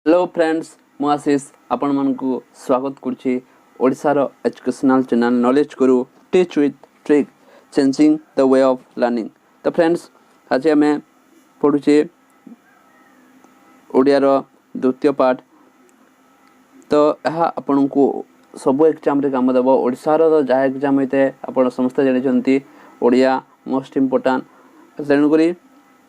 Hello friends मु आशीष आपण मन को स्वागत करछि ओडिसा रो educational channel knowledge Guru teach with trick changing the way of learning. तो फ्रेंड्स आज हमें पढुचे ओडिया रो द्वितीय पाठ। तो यह आपण को सब एग्जाम रे काम देबो। ओडिसा रो जा एग्जाम होते आपण समस्त जानि जंती ओडिया मोस्ट इंपोर्टेंट तेणु करी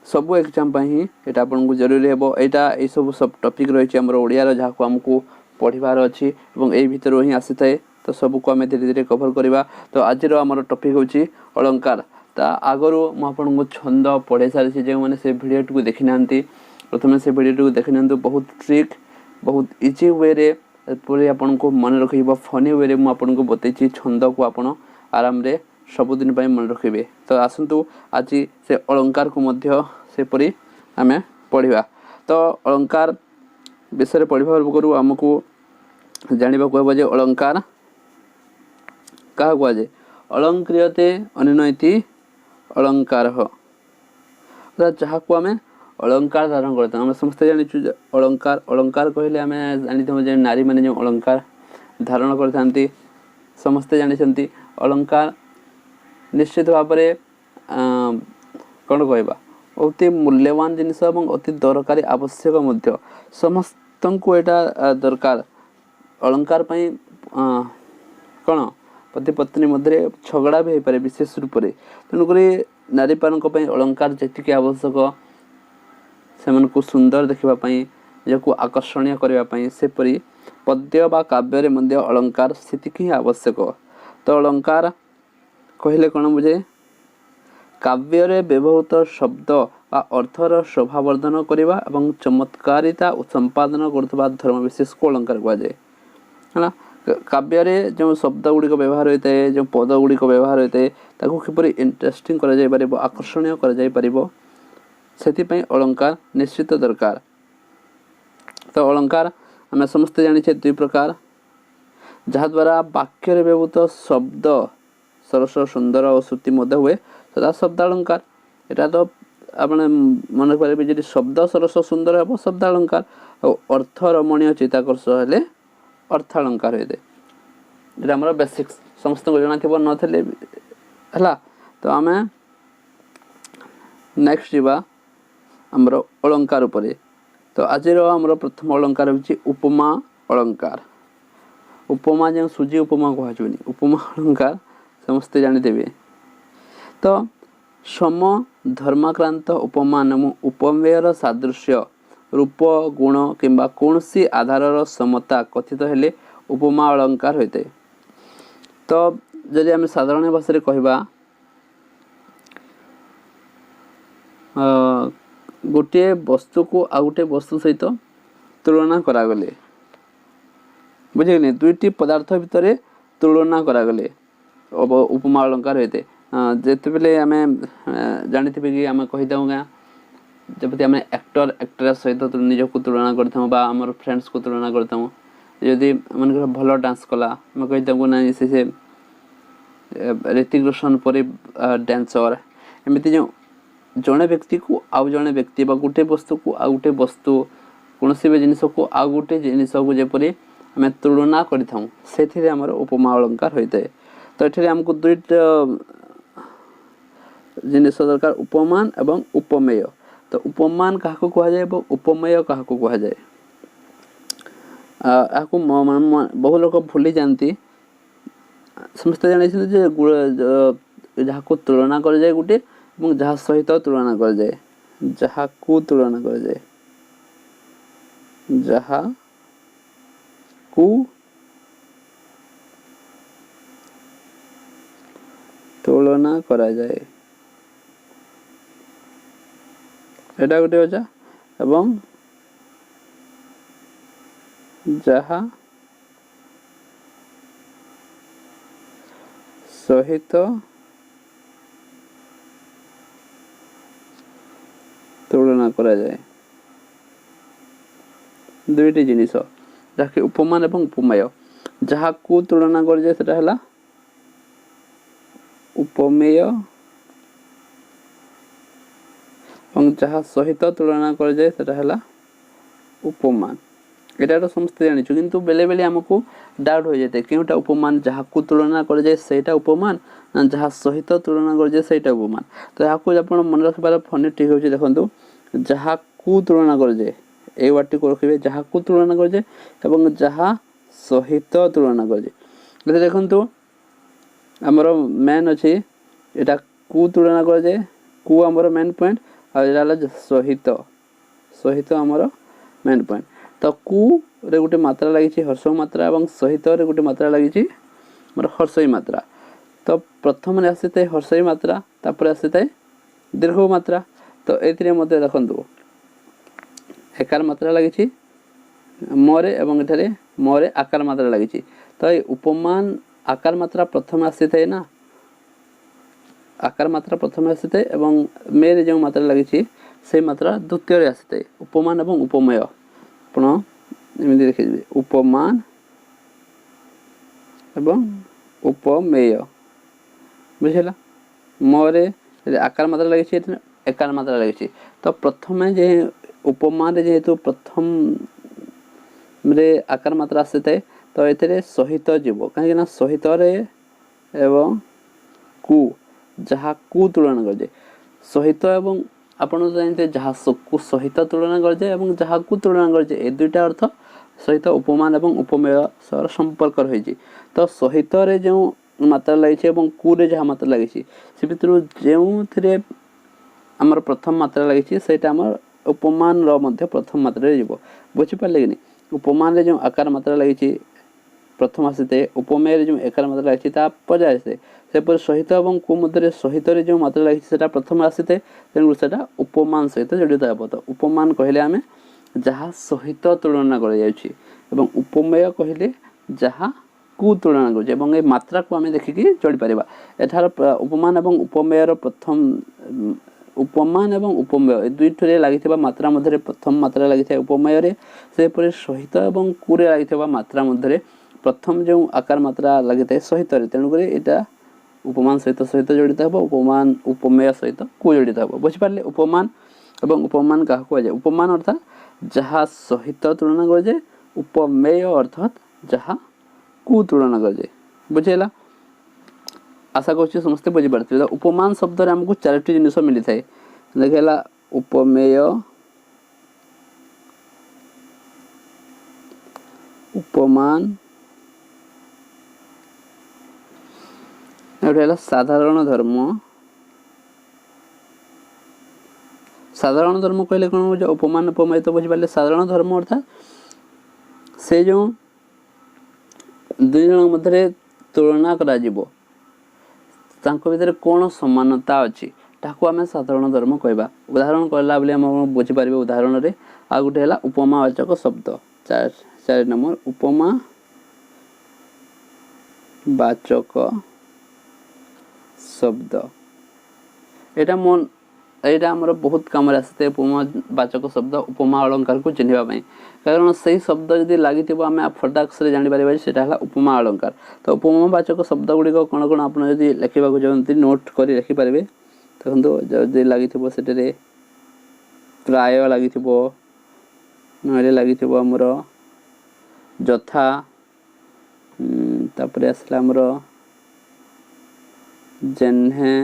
सब एग्जाम ही एटा आपन को जरूरी हेबो। एटा ए सब टॉपिक रही हमर ओडिया रो जाको हमको पढिबार अछि एवं एई भीतर ही आसी थाए। तो सब को हमें धीरे धीरे कवर करिबा। तो आज रो हमर टॉपिक होची अलंकार। ता आगरो म आपन को छंद पढे सारि जे माने से वीडियो को देखि नांती प्रथमे से वीडियो को देखि नांतु। बहुत ट्रिक बहुत इजी वे रे पूरी आपन को मन रखिबो। फनी वे रे म आपन को बतैछि छंद को आपन आराम रे सबुदिन पाई मन रखिबे। तो आसंतु आज से अलंकार को मध्य से परी आमे पढ़िबा। तो अलंकार विषय पढ़िबा पूर्व हमको जानिबा कहबो जे अलंकार का कहबो जे अलंकृयते अनिनयति अलंकार हो। तो जहा को हमें अलंकार धारण करते हम समस्त जानिछु अलंकार अलंकार कहले हमें जानिथो जे नारी माने जो अलंकार धारण करथांती समस्त जानिछंती। अलंकार निश्चित भाव में कौन कहबा अति मूल्यवान जिनिस और अति दरकारी आवश्यक मध्य समस्त को एटा दरकार। अलंकार पई कौन पति पत्नी मध्य झगड़ा भी हो पारे विशेष रूप से। तेणुक नारी पानक पई अलंकार जेतिकी आवश्यक से को सुंदर देखिबा पई जेको आकर्षणीय करबा पई सेपरी पद्य बा काव्य रे मध्य अलंकार सेतिकी आवश्यक। तो अलंकार कहले कौन बुझे काव्य रे व्यवहृत शब्द बा अर्थर शोभावर्धन करबा एवं चमत्कारिता संपादन करथबा धर्म विशेष को अलंकार कहा जाए है ना। काव्य रे जो शब्द गुड़िक व्यवहार होता है जो पद गुड़िक व्यवहार होता है ताको किपरि इंटरेस्टिंग करा जाय परिबो आकर्षणीय करा जाय परिबो सेति पई अलंकार निश्चित दरकार। तो अलंकार हम समस्त जानि छे दुई प्रकार जहा द्वारा वाक्य रे व्यवहृत शब्द सरस सुंदर और श्रुति मध्य हुए सदा शब्द अलंकार। एटा तो आपने मन पारे जे शब्द सरस सुंदर हे शब्द अलंकार और अर्थ रमणीय चित्ताकर्ष हेले अर्थ अलंकार होते। एटा हमर बेसिक्स समस्त को जाना थिबो नथले हला। तो आमे नेक्स्ट जीवा हमर अलंकार उपरे। तो आज हमर प्रथम अलंकार होची उपमा अलंकार। उपमा जे सुजी उपमा कहजुनी उपमा अलंकार समस्ते जानी देबे। तो सम धर्माक्रांत उपमान उपमेयर सादृश्य रूप गुण किंबा कोनसी आधारर समता कथित हेले उपमा अलंकार होते। तो जदि आम साधारण भाषा कहबा गोटे वस्तु को आ गोटे वस्तु सहित तुलना करागले बुझे दुईटी पदार्थ भितर तुलना करागले उपमा अलंकार होते। जिते बेले आम जानी कि आम कहीदे जब आम एक्टर एक्ट्रेस सहित निजक तुलना कर फ्रेंड्स को तुलना करता जदि मन भल डांस कला आम कहीदे ना से ऋतिक रोशन पर डांसर एमती जो जड़े व्यक्ति को आउ जड़े व्यक्ति गोटे वस्तु को आ गोटे वस्तु कौन भी जिनस को आ गोटे जिनस को जपरी आम तुलना कर उपमा अलंकार होता है। तो ये आमको दुईटा जिनिस दरकार उपमान एवं उपमेय। तो उपमान क्या कह जाए उपमेय क्या कह जाए बहु लोग भूली जाती समस्त जानी जहाँ को तुलना कर जाए गोटे जहाँ सहित तुलना कर जाए जहाँ को तुलना कर जाए जहाँ को तुलना करा जाए एटा गोटे अच्छा एवं जहाँ सहित तुलना करा जाए दुईटी जिनिस जहाँकि उपमान एवं उपमेय। जहाँ को तुलना कर जाए सेटा हला उपमेय जहाँ सहित तुलना कर जाए सेटा हला उपमान। एटा तो समस्त जानिछु किंतु बेले बेले हमको डाउट हो जाते केउटा उपमान जहा को तुलना कर जाय सेटा उपमान ना जहा सहित तुलना कर जाय सेटा उपमान। तो याको आपण मन रखबार फोनेटिक होची देखंतु जहा को तुलना कर जाय ए वाटी को रखिबे जहा को तुलना कर जाय एवं जहा सहित तुलना कर जाय। देखंतु हमर मेन अछि एटा को तुलना कर जाय को हमर मेन पॉइंट आ एला सहित सहित हमर मेन पॉइंट। तो को रे गुटे मात्रा लागिछि हर्षव मात्रा एवं सहित रे गुटे मात्रा लागिछि हमर हर्षई मात्रा। तो प्रथम रे आसीते हर्षई मात्रा तापर आसीते दीर्घ मात्रा। तो एथिरे मध्ये देखंतु एकार मात्रा लागिछि मोरे एवं एठारे मोरे आकार मात्रा लागिछि। तो ए उपमान आकार मात्रा प्रथम आसीते ना आकार मात्रा प्रथम आसीते एवं मेरे जो मात्रा लागिछि से मात्रा द्वितीय रे आसीते उपमान एवं उपमेय। आपण एमिति देखिबे उपमान एवं उपमेय बुझिला मोरे आकार मात्रा लागिछि एकार मात्रा लागिछि। तो प्रथम जे उपमान रे जेहेतु प्रथम रे आकार मात्रा आसीते तो एथिरे सहित जीव काहे ना सहित रे एवं को जहा को तुलना कर जाय सहित एवं आपण जानते जहा को सहित तुलना कर जाय एवं जहा को तुलना कर जाय ए दुईटा अर्थ सहित उपमान एवं उपमेय सर संपर्क रहिछि। तो सहित रे जो मात्रा लागिछि एवं को रे जहा मात्रा लागिछि से भितरु जेउथिरे हमर प्रथम मात्रा लागिछि सेटा हमर उपमान रो मध्य प्रथम मात्रा रे जीवो बुझि पाले कि नै। उपमान रे जो आकार मात्रा लागिछि प्रथम आसीते उपमेय रे जो एकार मात्रा लागिछि ता पर आसे से पर सहित एवं को मध्य सहित रे जो मात्रा लागिछि सेटा प्रथम आसीते तेनु सेटा उपमान सहित जडित हेबो। तो उपमान कहले आमे जहा सहित तुलना कर जायछि एवं उपमेय कहले जहा को तुलना कर जाय एवं ए मात्रा को आमे देखि कि जोडी परिबा। एठार उपमान एवं उपमेय रो प्रथम उपमान एवं उपमेय दुईठरे लागिथिबा मात्रा मध्यरे प्रथम मात्रा लागिथे उपमेय रे से परे सहित एवं को रे लागिथिबा मात्रा मध्यरे प्रथम जो आकार मात्रा लागिथे सहित रे तेनु करे एटा उपमान सहित सहित जडित हेबो उपमान उपमेय सहित को जडित हेबो बुझि पारले। उपमान एवं उपमान का को जाय उपमान अर्थात जहा सहित तुलना कर जाय उपमेय अर्थात जहा को तुलना कर जाय बुझेला। आशा करछि समस्त बुझि पारथिबे। तो उपमान शब्द रे हमकु चारटी जिनिस मिली थाए देखला उपमेय उपमान एटा साधारण धर्म। साधारण धर्म कहले कोन हो उपमान उपमेय तो बुझि पाले। साधारण धर्म अर्थात से जो दुई जन मध्य तुलना करा जिवो तांको भितर कोन समानता अछि ताको आमे साधारण धर्म कहबा। उदाहरण कहला बले हम बुझि पारिबे उदाहरण रे आ गुटे हला उपमावाचक शब्द 4 नंबर उपमा वाचक शब्द एटा मन एटा हमर बहुत काम रे आसते उपमा वाचक शब्द उपमा अलंकार को चिन्हिबा पई कारण सही शब्द यदि लागिथिबो आमे फटाक्स रे जानि पारिबा सेटा हला उपमा अलंकार। तो उपमा वाचक शब्द गुडी को कोन कोन आपण यदि लिखिबा को जंती नोट करी लिखि पारिबे तखंतो यदि लागिथिबो सेटरे प्राय लागिथिबो नले लागिथिबो हमर जथा तापरे असला हमर जन्हे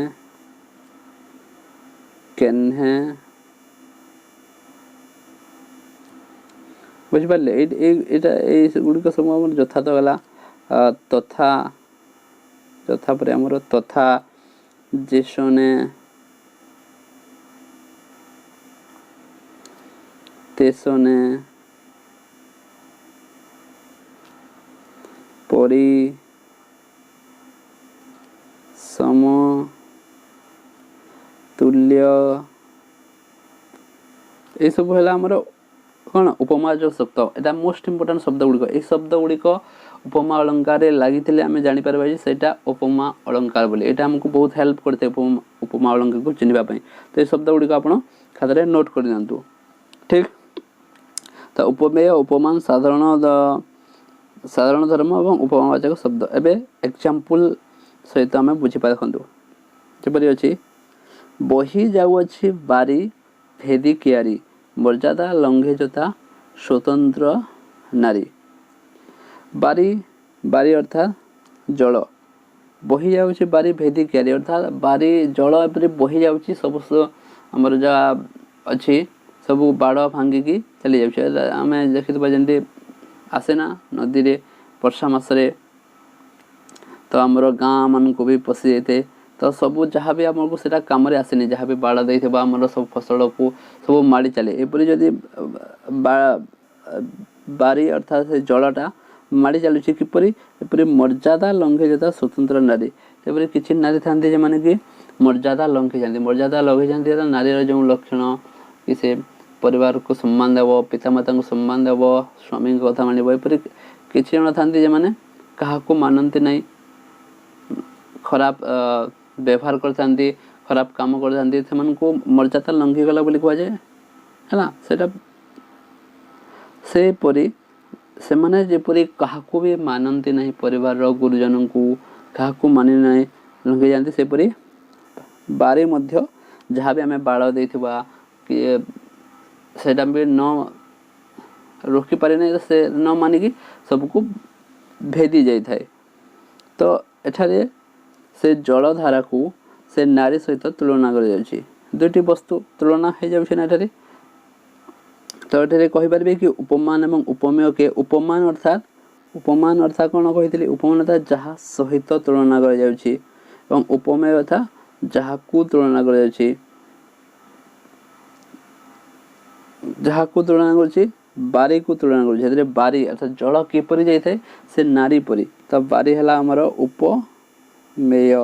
केन्हे बुझि पाले एटा ए गुडी को सब हमर जथा तो गला तथा जथा परे हमर तथा जेसने तेसने परी सम तुल्य ए सब हला हमर कोन उपमावाचक शब्द एटा मोस्ट इंपोर्टेंट शब्द गुडी को ए शब्द गुडी को उपमा अलंकार रे लागिथिले आमे जानि परबा जे सेटा उपमा अलंकार बोले एटा हमको बहुत हेल्प करते उपमा अलंकार को चिन्हिबा पई। तो ए शब्द गुडी को आपण खाता रे नोट कर दियंतु ठीक। तो उपमेय उपमान साधारण धर्म एवं उपमावाचक शब्द एबे एग्जांपल सहित आमे बुझि पा देखंतु जेपरि अछि बही जाउ अछि बारी भेदी कियारी मर्यादा लंघे जता स्वतंत्र नारी। बारी बारी अर्थात जल बही जाऊँगी बारी भेदी क्यारी अर्थात बारी जल एपरी बही जाऊँगी सब आमर जहाँ अच्छी सब बाड़ भांगिकी चली जाऊँ आम देखिए जमी आसेना नदी रे वर्षा मसरे तो आमर गाँ मान को भी पशि जाए तो सब जहाँ भी आमको से कम आसेनि जहाँ भी बाड़ दे आमर सब फसल को सब माड़ी चले एपरी जदि बारी अर्थात से जलटा माड़ी चलुची किपरि एपरी मर्यादा लंघे जाता स्वतंत्र नारी एपरी किछि नारी थांती जे माने कि मर्यादा लंघे जाती तो नारीर जो लक्षण कि से परिवार को सम्मान देव पितामाता को सम्मान देव स्वामी कथा मानव एपरी किछि जन थांती जे माने काहाको मानती नहीं खराब व्यवहार करथांती खराब काम करथांती सेमानको मर्यादा लंघी गला बोली कह जाए है सेटा से परी से माने जेपरी काहाको भी मानती नहीं परिवार गुरुजन को काहाको मानि नहीं लंघी जाती सेपरी बारी मध्य जहाँ भी आम बाड़ देथिबा कि सेटा भी न रोकी पारे नहीं से न मानिकी सबको भेदी जाई थाए तो एठारे से जलधारा को से नारी सहित तुलना कर जाउछि दुईटी वस्तु तुलना हो जाउछि ना एठारे तो ये कहीपर कि उपमान एवं उपमेय के उपमान अर्थात कौन कही उपमान अर्थात जहाँ सहित तुलना कर जाउछि एवं उपमेय अर्थात जहाँ को तुलना कर तुलना कर बारी को तुलना कर बारी अर्थात जल किपरि जाए से नारी परी तो बारी है आमर उपमेय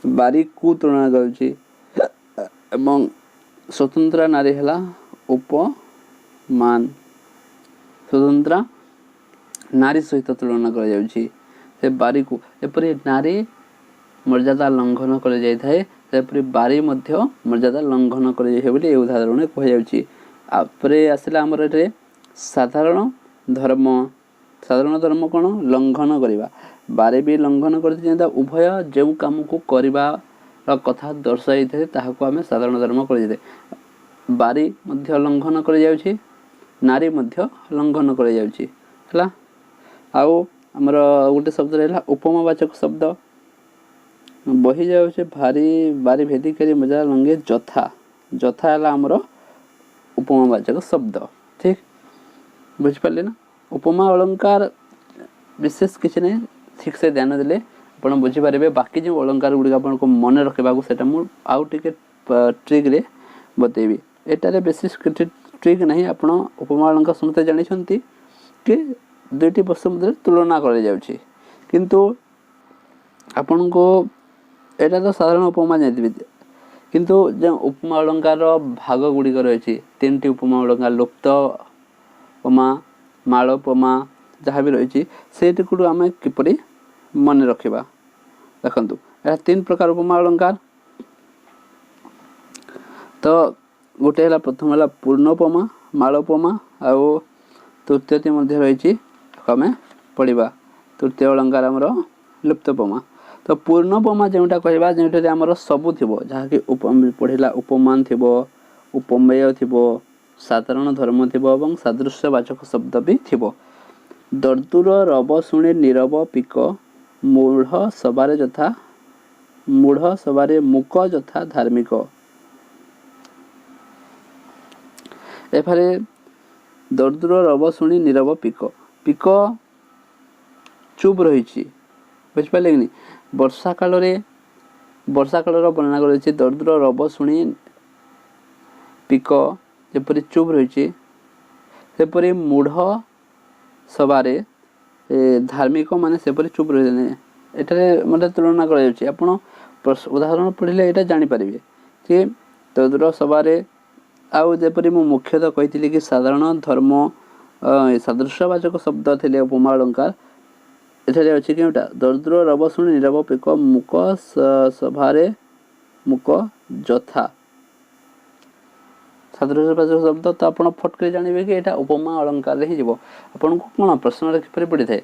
बारी को तुलना कर स्वतंत्र नारी है उपमान स्वतंत्र नारी सहित तुलना कर जाउछि से बारी को एपरि नारी मर्यादा लंघन कर जाय थाए सेपरि बारी मध्य मर्यादा लंघन कर जाय बोली ए उदाहरण कह जाउछि आपरे आसला हमर एटे साधारण धर्म कोन लंघन करिबा बारी भी लंघन करते जेंता उभय जो काम को करिबा कथा दर्शाई थे ताहाको आमे साधारण धर्म कर जाते बारी मध्य लंघन कर जाउछि नारी मध्य लंघन कर जाउछि हला आउ हमर गोटे शब्द रहला उपमावाचक शब्द बही जाउछि भारी बारी भेदी करी मजा लंगे जथा है हमर उपमावाचक शब्द ठीक बुझ पाले ना उपमा अलंकार विशेष किसी नहीं ठीक से ध्यान देले आपण बुझी पारे बाकी जो अलंकार गुड़ी आपन को मन रखा सेटा मु आउ टिके ट्रिक रे बतेबी एटारे विशेष ट्रिक नहीं आपण उपमा अलंकार समझते जानी छंती कि दुईटी वस्तु मध्य तुलना कर जाउछि किंतु आपण को एटा तो साधारण उपमा जानथिबे किंतु जो उपमा अलंकार भाग गुड़ी रही तीन उपमा अलंकार लुप्त उपमा माल उपमा जहाँ भी रही से आम किपरि मन रखा देखु यह तीन प्रकार उपमा अलंकार तो गोटे है प्रथम है पूर्णोपमा मालोपमा आउ तृतीय मध्य रही आम पढ़ा तृतीय अलंकार आमर लुप्तोपमा तो पूर्णोपमा जोटा कहवा जो आमर सबू थी जहाँकि पढ़ला उपमान थी उपमेय थी साधारण धर्म थी सादृश्यवाचक शब्द भी थी दर्दुर रब शुणे नीरव पिक मूढ़ सबारे जथा मूढ़ सबारे मुक जथा धार्मिक एफारे दर्दुर रब शुणी नीरव पिक पिक चुप रही बुझिपारे कि वर्षा काल वर्णना कर दर्दुर रब शुणी पिक जपरी चुप रही सेपरी मूढ़ सबारे धार्मिक माने सेपरी चुप रही एठारे मतलब तुलना कर उदाहरण पढ़ले यहाँ जानीपर कि दर्दुर सबारे आउ जपरी मु मुख्यतः कही कि साधारण धर्म सादृश्यवाचक शब्द थे उपमा अलंकार एठारे अच्छी कि दर्दुर रब शुणी नीरव पिक मुक सभारे मुक जथा सादृश्यवाचक शब्द तो आप फटक जानवे कि यहाँ उपमा अलंकार ही जीव आपन को कौन प्रश्न किपर पड़ी थाए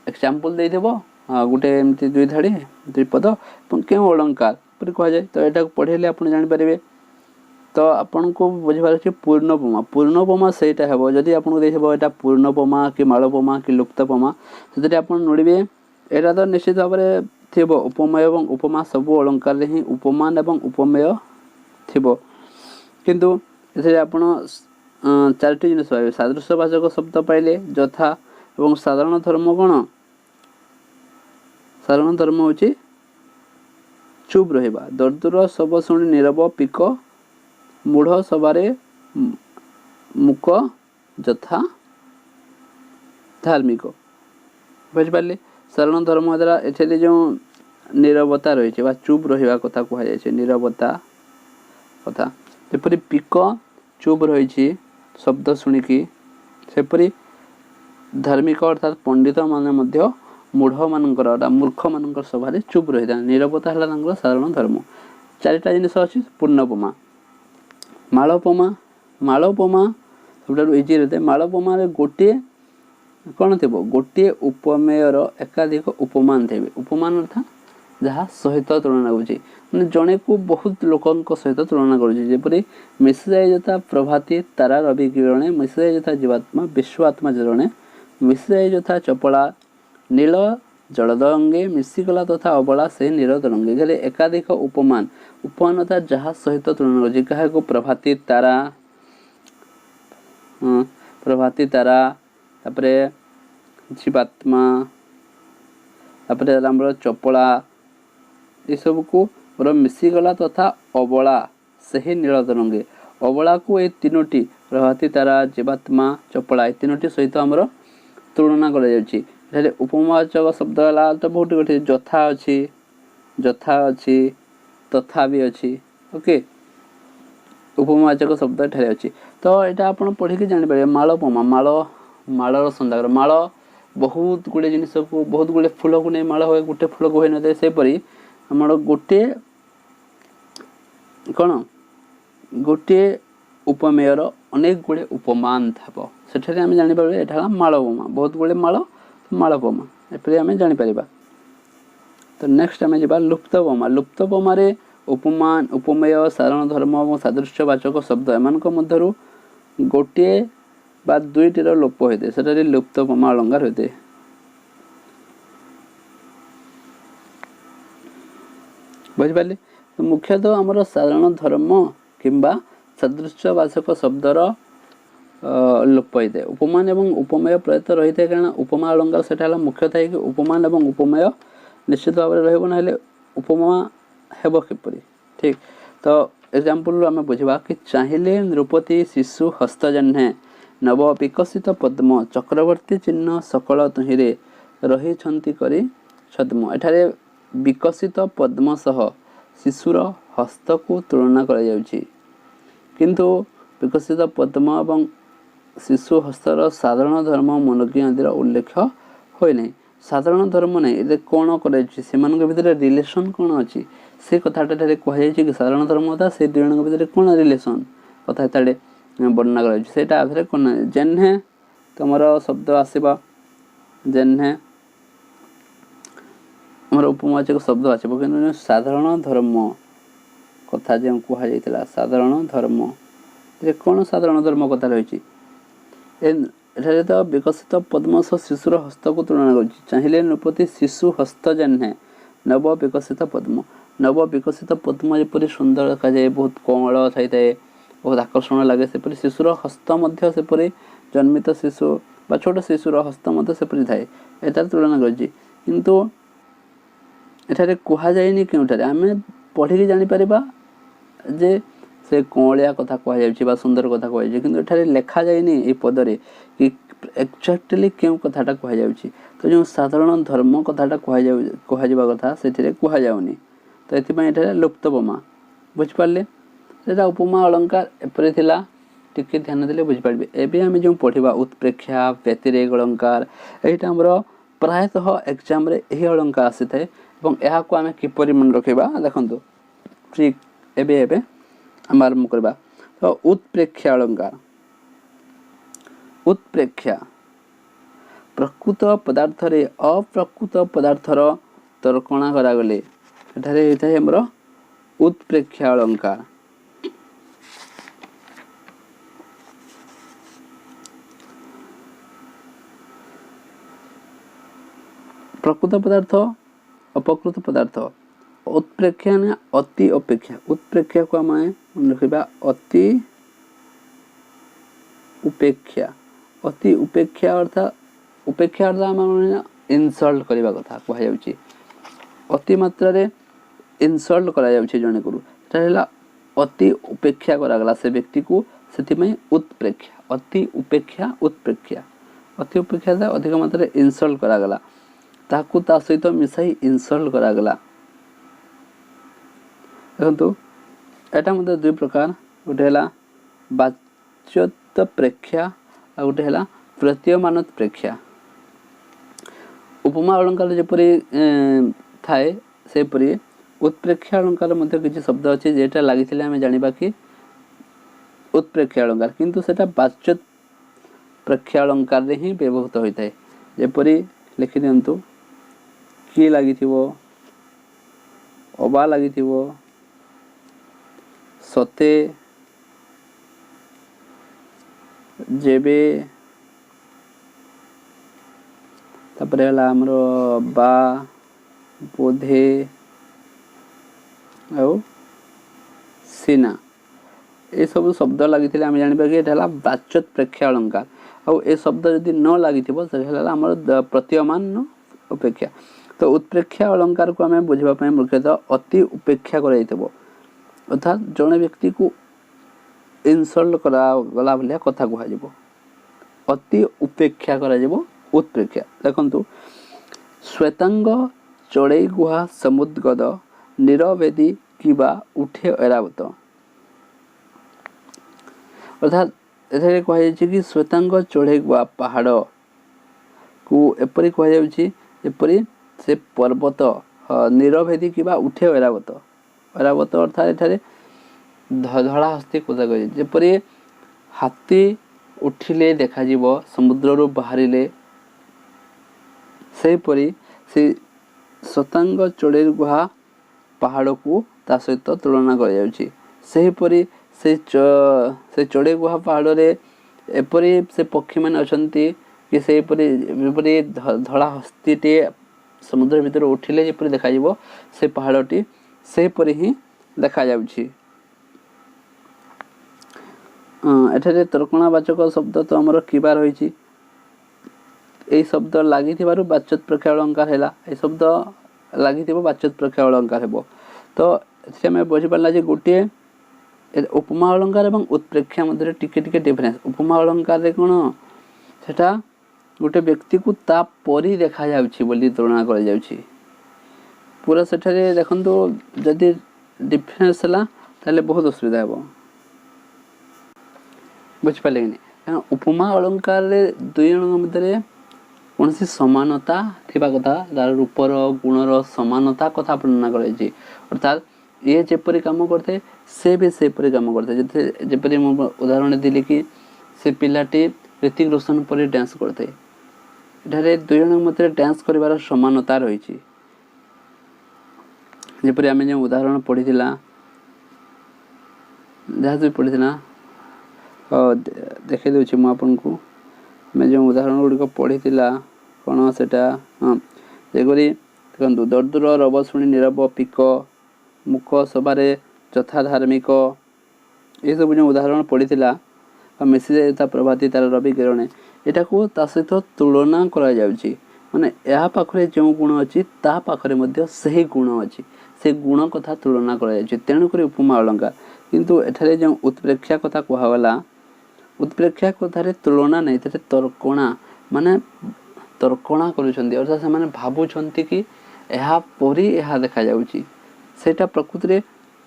एक्जाम्पल दे गोटे एमती दुई धाड़ी दुई पद क्यों अलंकार पर कह जाए तो यहाँ पढ़ेले आप जानीपर तो आपन को बुझिबार अछि पूर्णोपमा सेटा हेबो जदि आपन को देखबो एटा पूर्णोपमा कि मालोपमा कि लुप्तोपमा सेतरे आपन नोडिबे एटा तो निश्चित भाव में थिबो उपमेय एवं उपमा सब अलंकार रे ही उपमान एवं उपमेय थिबो किंतु एथे आपन चारटी जिनिस पाइबे सादृश्यवाचक शब्द पाइले यथा एवं साधारण धर्म कोन साधारण धर्म होची चुप रहिबा दर्दुर सब सुनी नीरव पिक मूढ़ सबारे मुक यथा धार्मिक बुझिपारे साधारण धर्म द्वारा एठे जो नीरवता रही बा चुप रहिबा कथा कह जाय नीरवता कथा जेपरि पिक चुप रही शब्द शुणिकी सेपरि धार्मिक अर्थात पंडित माने मध्य मूढ़ मानकर मूर्ख मानकर सभा चुप रही था नीरवता है साधारण धर्म चारिटा जिनिस अच्छी पूर्णोपमा मालोपमा सब इजी रहते मालोपमा गोटे कौन थी गोटे उपमेयर एकाधिक उपमान थे उपमान अर्थात जहाँ सहित तुलना कर जड़े को बहुत लोक सहित तुलना करपरि मिशी जाए यथा प्रभाती तारा रवि किरणे मिशी जाए यथा जीवात्मा विश्वात्मा जड़े मिशी जाए यथा चपला नील जलदरंगे मिशीगला तथा अबला से नील तरंगे गले एकाधिक उपमान अर्थात जहाँ सहित तुलना कर प्रभाती तारा तापरे जीवात्मा तापरे आमर चपला ये सब को मिशीगला तथा अबला से नील तरंगे अबला को ये तीनोटी प्रभाती तारा जीवात्मा चपला ये तीनोटी सहित आमर तुलना कर उपमावाचक शब्द है तो बहुत गोटे जथा अच्छी तथा भी अच्छी ओके उपमावाचक शब्द एठारे अच्छी तो यहाँ आप पढ़ी जापर मालोपमा मालर संदागर माल बहुत गुड़े जिन को बहुत गुड़े फूल को नहीं माल हुए गोटे फूल को होना था सेपरी आम गोटे कौन गोटे उपमेयर अनेक गुड़े उपमान था सेठारे आम जापर यहाँ मालोपमा बहुत गुड़े मालोपमा एपरी आम जापर तो नेक्स्ट आम जा लुप्तोपमा उपमान उपमेय साधारण धर्म और सादृश्यवाचक शब्द एम मध्य गोटे बा दुईटर लोप होते से लुप्तोपमा अलंकार होते बुझिपारे तो मुख्यतः आमर साधारण धर्म किंबा सादृश्यवाचक शब्दर लोप होता है उपमान एवं उपमेय प्रयत रही है कारण उपमा अलंकार से मुख्यतः कि उपमान एवं उपमेय निश्चित भाव में रहा उपमा हेब किपरि ठीक तो एग्जांपल आम बुझा कि चाहिए नृपति शिशु हस्तजह्ने नव विकसित पद्म चक्रवर्ती चिन्ह सकल तुहिरे रही करी छद्म एठारे विकसित पद्म सह शिशुर हस्त को तुलना किंतु विकसित पद्म एवं शिशु हस्तर साधारण धर्म मनकी आदि उल्लेख होना साधारण धर्म नहीं ये कौन कर रिलेसन कौन अच्छी से कथाटा कहुई कि साधारण धर्म था से दुई जन भर कौन रिलेसन कथा वर्णना कर कौन जेन्हे तुम शब्द आसवा जेन्हे आम उपमावाचक शब्द आसो कि साधारण धर्म कथा जो कहुई साधारण धर्म कौन साधारण धर्म कथा रही एठारे तो विकसित पद्म सह शिशुर हस्त को तुलना कर चाहिए नृपति शिशु हस्त जह्ने नव विकसित पद्म जपरी सुंदर देखा जाए बहुत कोमल थाई बहुत आकर्षण लगे सेपरी शिशुर हस्त सेपरी जन्मित शिशु बा छोट शिशुर हस्त सेपरी थाए एटार तुलना किंतु एठारे कहुनी क्योंठारे आम पढ़ी जापर जे से कौलिया कथा कहुई सुंदर कथा कहुई कि एठारे लेखा जाए ये पदरे कि एक्जाक्टली क्यों कथाटा कहुई तो जो साधारण धर्म कथाटा कहवा कथा से कहुनी तो ये लुप्तोपमा बुझिपारे से उपमा अलंकार एपरी टिके ध्यान देले बुझिपारे एवं आम जो पढ़ा उत्प्रेक्षा व्यतिरेक अलंकार यहाँ आमर प्रायतः एग्जाम यही अलंकार आसी थाए यहाँ को आम किपरि मन रखा देखो ठीक एवं आम आरंभ करवा तो उत्प्रेक्षा अलंकार उत्प्रेक्षा प्रकृत पदार्थ रे अप्रकृत पदार्थर तर्कणा करागले एठारे होता है आमर उत्प्रेक्षा अलंकार प्रकृत पदार्थ अपकृत पदार्थ उत्प्रेक्षा ना अति अपेक्षा उत्प्रेक्षा को आम रखा अति उपेक्षा अर्थात आम इनसल्ट करने कथा कहुच्छे अति मात्रा रे इनसल्ट करा जने को अति उपेक्षा करागला से व्यक्ति को से उत्प्रेक्षा अति उपेक्षा उत्प्रेक्षा अति उपेक्षा अधिक मात्रा इनसल्ट करागला ताकू ता सहित मिसाई इनसल्ट करागला देखो एटा मते दुई प्रकार गोटे है वाच्यत प्रेक्षा आ गोटे है प्रतीयमान प्रेक्षा उपमा अलंकार जपरी थाए सेपरी उत्प्रेक्षा अलंकार मध्य किसी शब्द अच्छे जेटा लगी आम जाना कि उत्प्रेक्षा अलंकार किंतु सेटा वाच्यत प्रेक्षा अलंकार रे ही व्यवहृत होता है जेपरी लिखि दिंतु कि लगी अबा लगी सते जेबे तापर हमर बा बोधे आउ सीना ये सब शब्द लगी आम जाना कि ये वाच्यत प्रेक्षा अलंकार आउ ए शब्द जदि न लगी आमर प्रतीयमान उपेक्षा तो उत्प्रेक्षा अलंकार को आम बुझापी मुख्यतः अति उपेक्षा कर अर्थात जड़े व्यक्ति को इनसल्ट गला भाया कथा कह अति उपेक्षा उत्प्रेक्षा देखु श्वेतांग चढ़ई गुहा समुद्गद निरवेदी किबा उठे ऐरावत अर्थात एथे कह कि श्वेतांग चढ़ई गुहा पहाड़ को एपरी कहपरी से पर्वत निरभेदी किबा उठे ऐरावत ऐरावत अर्थात एठारे धड़ा हस्ती कथा कह जेपरी हाथी उठिले देखा समुद्र बाहरिले सेपरी से श्वेतांग चढ़ई गुहा पहाड़ को ता सहित तुलना कर से चढ़ई गुहा पहाड़ रे एपरी से पक्षी मान अच्छी कि सेपरी धड़ा हस्तीटे समुद्र भीतर उठिले जेपरी देखा से पहाड़टी सेपरी ही देखा एठारे तर्कणावाचक शब्द तो आमर किबा रही यही शब्द लगी वाच्यत प्रेक्षा अलंकार है ये शब्द लगी वाच्यत प्रेक्षा अलंकार हो तो आम बुझीपारा जे गोटे उपमा अलंकार और उत्प्रेक्षा मध्य टिके डिफरेन्स उपमा अलंकार रे कौन सेटा गोटे व्यक्ति को ता परी देखा बोली तुलना कर पूरा सेठारे देखंतु जदि डिफरेन्स है ताले बहुत असुविधा हो बुझिपारे कि नहीं उपमा अलंकार रे दुई जन मध्य कौन सी समानता थिबा कथा तार रूपर गुणर समानता कथा वर्णना कर अर्थात ये जेपरी काम करते से भी सेपरी काम करते जेपरी उदाहरण दिली कि से पिलाटी ऋतिक रोशन पर डांस करते एठारे दुई जन मध्य डांस करिवार समानता रही जेपरी आम जो उदाहरण पढ़ी जहाँ पढ़ी देखे दूसरी मुझे आम जो उदाहरण गुड़िक पढ़ी कौन से हाँ जेपरी देखो दर्दुर रब शुणी नीरव पिक मुख सबारे यथा धार्मिक ये सब जो उदाहरण पड़ी मिसी जाता प्रभाती तार रवि किरण यहाँ को सहित तुलना करा जाउची माने या पाखरे जो गुण अच्छी ता पाखरे सही गुण अच्छी से गुण कथा तुलना करा तेणुक उपमा अलंकार किंतु एठारे जो उत्प्रेक्षा कथा कहगला उत्प्रेक्षा कथार तुलना नहीं तर्कणा माने तर्कणा करुँच से भावुंट कि यह परी यह देखा जाउची सेटा प्रकृति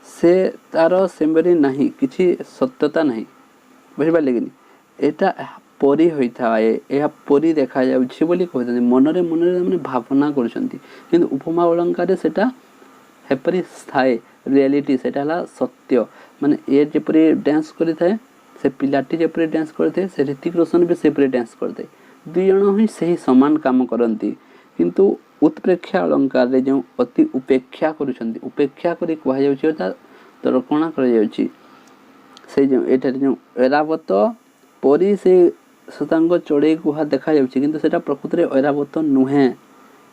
से तार सेमरी नहीं किसी सत्यता नहीं बुझिपारे कि यहाँ परी होता है यह परी देखा जाउची बोली कहते मनरे मनरे भावना कर उपमा अलंकार सेटा हेपरी थाए रियलिटी सेटा सत्य माने ये जेपरी डांस करें से पिलाटी जेपरी डांस करते से ऋतिक रोशन भी सेपरी डांस करते दुई जन ही सही समान काम करती किंतु उत्प्रेक्षा अलंकार रे जो अति उपेक्षा करुछंती उपेक्षा करी कहा जाउची अर्थात तर्कणा करा जाउची से जो एठार जो ऐरावत परी से श्वेतांग चढ़ई गुहा देखा जाउची किंतु सेटा प्रकृति रे ऐरावत नुहे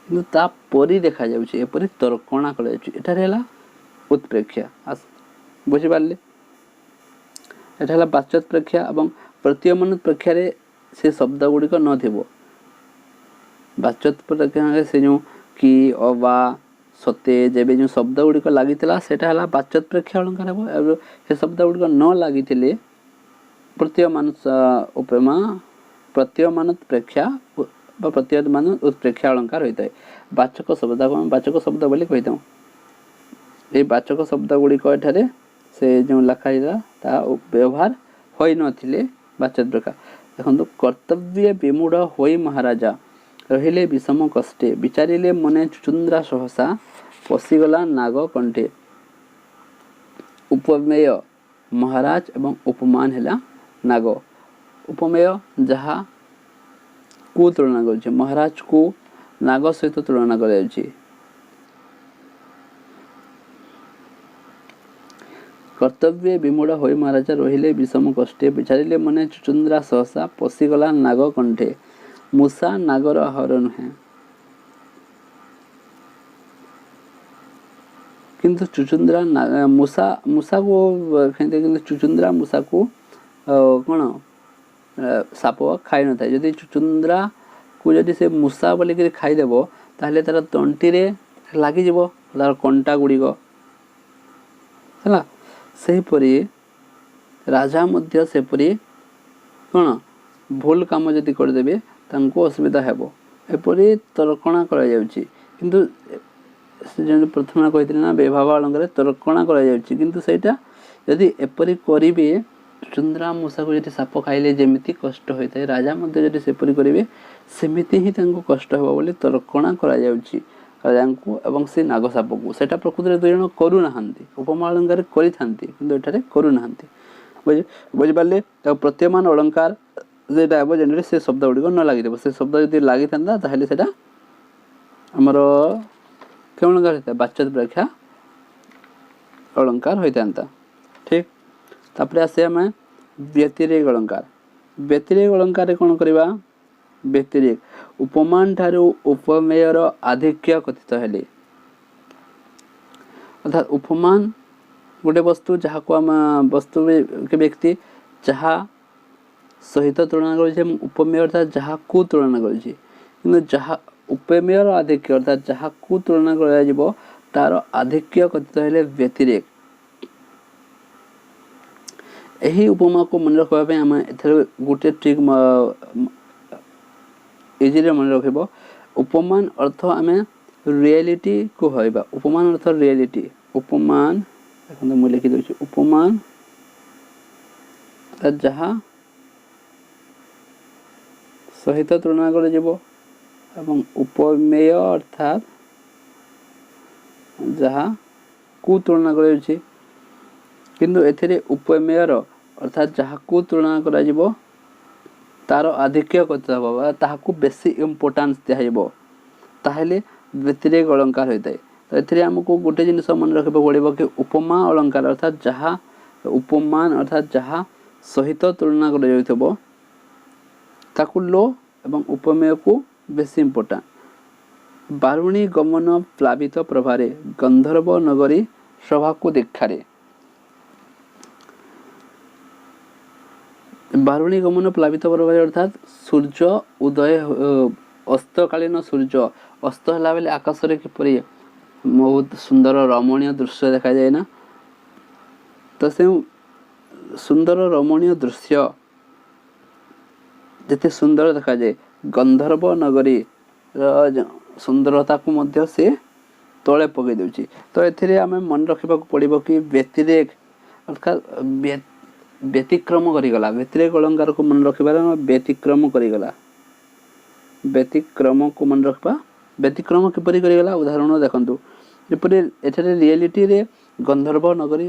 କିନ୍ତୁ ତାପରି ଦେଖାଯାଉଛି, ଏପରି ତର୍କଣା କରାଯାଉଛି। ଏଠାରେ ହେଲା ଉତ୍ପ୍ରେକ୍ଷା। ବୁଝିପାରିଲେ? ଏଟା ହେଲା ବାଚ୍ୟୋତ୍ପ୍ରେକ୍ଷା ଏବଂ ପ୍ରତୀୟମାନୋତ୍ପ୍ରେକ୍ଷାରେ ସେ ଶବ୍ଦ ଗୁଡ଼ିକ ନଥିବ। ବାଚ୍ୟୋତ୍ପ୍ରେକ୍ଷାରେ ସେ ଯେଉଁ କି ଅବା ସତେ ଯେବେ ଯେଉଁ ଶବ୍ଦ ଗୁଡ଼ିକ ଲାଗିଥିଲା ସେଇଟା ହେଲା ବାଚ୍ୟୋତ୍ପ୍ରେକ୍ଷା ଅଳଙ୍କାର ହେବ। ଏବଂ ସେ ଶବ୍ଦ ଗୁଡ଼ିକ ନ ଲାଗିଥିଲେ ପ୍ରତୀୟମାନୋତ୍ପ୍ରେକ୍ଷା ବା ପ୍ରତୀୟମାନ ଉତ୍ପ୍ରେକ୍ଷା ଅଳଙ୍କାର ହୋଇଥାଏ। ବାଚକ ଶବ୍ଦକୁ ଆମେ ବାଚକ ଶବ୍ଦ ବୋଲି କହିଥାଉ। এই ବାଚକ ଶବ୍ଦ ଗୁଡ଼ିକ ଏଠାରେ ସେ ଯେଉଁ ଲେଖା ହେଇଥିଲା ତାହା ବ୍ୟବହାର ହୋଇନଥିଲେ ବାଚ୍ୟୋତ୍ପ୍ରେକ୍ଷା। ଦେଖନ୍ତୁ, କର୍ତ୍ତବ୍ୟ ବିମୂଢ଼ ହୋଇ ମହାରାଜା ରହିଲେ ବିଷମ କଷ୍ଟେ, ବିଚାରିଲେ ମନେ ଚୁଚୁନ୍ଦ୍ରା ସହସା, ପଶିଗଲା ନାଗ କଣ୍ଠେ। ଉପମେୟ ମହାରାଜ ଏବଂ ଉପମାନ ହେଲା ନାଗ। ଉପମେୟ ଯାହା କୁ ତୁଳନା କରୁଛି, ମହାରାଜକୁ ନାଗ ସହିତ ତୁଳନା କରାଯାଉଛି। କର୍ତ୍ତବ୍ୟ ବିମୂଢ଼ ହୋଇ ମହାରାଜା ରହିଲେ ବିଷମ କଷ୍ଟେ, ବିଚାରିଲେ ମନେ ଚୁଚୁନ୍ଦ୍ରା ସହସା, ପଶିଗଲା ନାଗ କଣ୍ଠେ। ମୂଷା ନାଗର ଆହାର ନୁହେଁ, କିନ୍ତୁ ଚୁଚୁନ୍ଦ୍ରା ମୂଷାକୁ କିନ୍ତୁ ଚୁଚୁନ୍ଦ୍ରା ମୂଷାକୁ କ'ଣ ସାପ ଖାଇନଥାଏ। ଯଦି ଚୁଚୁନ୍ଦ୍ରାକୁ ଯଦି ସେ ମୂଷା ବୋଲିକିରି ଖାଇଦେବ ତାହେଲେ ତାର ତଣ୍ଟିରେ ଲାଗିଯିବ ତାର କଣ୍ଟା ଗୁଡ଼ିକ ହେଲା। ସେହିପରି ରାଜା ମଧ୍ୟ ସେପରି କ'ଣ ଭୁଲ କାମ ଯଦି କରିଦେବେ ତାଙ୍କୁ ଅସୁବିଧା ହେବ, ଏପରି ତର୍କଣା କରାଯାଉଛି। କିନ୍ତୁ ସେ ଯେମିତି ପ୍ରଥମେ କହିଥିଲେ ନା ବିଭାବ ଅଳଙ୍କାରରେ ତର୍କଣା କରାଯାଉଛି, କିନ୍ତୁ ସେଇଟା ଯଦି ଏପରି କରିବେ ଚୁଚୁନ୍ଦ୍ରା ମୂଷାକୁ ଯଦି ସାପ ଖାଇଲେ ଯେମିତି କଷ୍ଟ ହୋଇଥାଏ, ରାଜା ମଧ୍ୟ ଯଦି ସେପରି କରିବେ ସେମିତି ହିଁ ତାଙ୍କୁ କଷ୍ଟ ହେବ ବୋଲି ତର୍କଣା କରାଯାଉଛି ରାଜାଙ୍କୁ ଏବଂ ସେ ନାଗ ସାପକୁ। ସେଇଟା ପ୍ରକୃତରେ ଦୁଇ ଜଣ କରୁନାହାନ୍ତି, ଉପମା ଅଳଙ୍କାରରେ କରିଥାନ୍ତି କିନ୍ତୁ ଏଠାରେ କରୁନାହାନ୍ତି। ବୁଝିପାରିଲେ? ତାକୁ ପ୍ରତୀୟମାନ ଅଳଙ୍କାର ଯେଟା ହେବ ଯେମିତି ସେ ଶବ୍ଦ ଗୁଡ଼ିକ ନ ଲାଗିଥିବ, ସେ ଶବ୍ଦ ଯଦି ଲାଗିଥାନ୍ତା ତାହେଲେ ସେଇଟା ଆମର କେଉଁ ଅଳଙ୍କାର ହୋଇଥାଏ? ବାଚ୍ୟୋତ୍ପ୍ରେକ୍ଷା ଅଳଙ୍କାର ହୋଇଥାନ୍ତା। ଠିକ୍। ତାପରେ ଆସେ ଆମେ ବ୍ୟତିରେକ ଅଳଙ୍କାର। ବ୍ୟତିରେକ ଅଳଙ୍କାରରେ କ'ଣ କରିବା? ବ୍ୟତିରେକ ଉପମାନ ଠାରୁ ଉପମେୟର ଆଧିକ୍ୟ କଥିତ ହେଲେ, ଅର୍ଥାତ୍ ଉପମାନ ଗୋଟେ ବସ୍ତୁ ଯାହାକୁ ଆମେ ବ୍ୟକ୍ତି ଯାହା ସହିତ ତୁଳନା କରୁଛି ଏବଂ ଉପମେୟ ଅର୍ଥାତ୍ ଯାହାକୁ ତୁଳନା କରୁଛି। କିନ୍ତୁ ଯାହା ଉପମେୟର ଆଧିକ୍ୟ ଅର୍ଥାତ୍ ଯାହାକୁ ତୁଳନା କରାଯିବ ତାର ଆଧିକ୍ୟ କଥିତ ହେଲେ ବ୍ୟତିରେକ। ଏହି ଉପମାକୁ ମନେ ରଖିବା ପାଇଁ ଆମେ ଏଥିରେ ଗୋଟିଏ ଟ୍ରିକ୍ ଇଜିରେ ମନେ ରଖିବ। ଉପମାନ ଅର୍ଥ ଆମେ ରିଆଲିଟିକୁ ଭାବିବା। ଉପମାନ ଅର୍ଥ ରିଆଲିଟି। ଉପମାନ ଦେଖନ୍ତୁ ମୁଁ ଲେଖିଦେଉଛି, ଉପମାନ ଯାହା ସହିତ ତୁଳନା କରାଯିବ ଏବଂ ଉପମେୟ ଅର୍ଥାତ୍ ଯାହାକୁ ତୁଳନା କରାଯାଉଛି। କିନ୍ତୁ ଏଥିରେ ଉପମେୟର ଅର୍ଥାତ୍ ଯାହାକୁ ତୁଳନା କରାଯିବ ତାର ଆଧିକ୍ୟ କଥିତ ହେବ ବା ତାହାକୁ ବେଶୀ ଇମ୍ପୋର୍ଟାନ୍ସ ଦିଆଯିବ, ତାହେଲେ ବ୍ୟତିରେକ ଅଳଙ୍କାର ହୋଇଥାଏ। ତ ଏଥିରେ ଆମକୁ ଗୋଟେ ଜିନିଷ ମନେ ରଖିବାକୁ ପଡ଼ିବ କି ଉପମା ଅଳଙ୍କାର ଅର୍ଥାତ୍ ଯାହା ଉପମାନ ଅର୍ଥାତ୍ ଯାହା ସହିତ ତୁଳନା କରାଯାଉଥିବ ତାକୁ ଲୋ ଏବଂ ଉପମେୟକୁ ବେଶୀ ଇମ୍ପୋର୍ଟାଣ୍ଟ। ବାରୁଣୀ ଗମନ ପ୍ଲାବିତ ପ୍ରଭାରେ, ଗନ୍ଧର୍ବ ନଗରୀ ସଭାକୁ ଦୀକ୍ଷାରେ। ବାରୁଣୀ ଗମନ ପ୍ଲାବିତ ପ୍ରଭାରେ ଅର୍ଥାତ୍ ସୂର୍ଯ୍ୟ ଉଦୟ ଅସ୍ତକାଳୀନ ସୂର୍ଯ୍ୟ ଅସ୍ତ ହେଲା ବେଳେ ଆକାଶରେ କିପରି ବହୁତ ସୁନ୍ଦର ରମଣୀୟ ଦୃଶ୍ୟ ଦେଖାଯାଏ ନା, ତ ସେ ସୁନ୍ଦର ରମଣୀୟ ଦୃଶ୍ୟ ଯେତେ ସୁନ୍ଦର ଦେଖାଯାଏ ଗନ୍ଧର୍ବ ନଗରୀର ସୁନ୍ଦରତାକୁ ମଧ୍ୟ ସେ ତଳେ ପକାଇ ଦେଉଛି। ତ ଏଥିରେ ଆମେ ମନେ ରଖିବାକୁ ପଡ଼ିବ କି ବ୍ୟତିରେକ ଅର୍ଥାତ୍ ବ୍ୟତିକ୍ରମ କରିଗଲା। ବ୍ୟତିରେକ ଅଳଙ୍କାରକୁ ମନେ ରଖିବାରେ ବ୍ୟତିକ୍ରମ କରିଗଲା। ବ୍ୟତିକ୍ରମକୁ ମନେ ରଖିବା। ବ୍ୟତିକ୍ରମ କିପରି କରିଗଲା ଉଦାହରଣ ଦେଖନ୍ତୁ, ଯେପରି ଏଠାରେ ରିଆଲିଟିରେ ଗନ୍ଧର୍ବ ନଗରୀ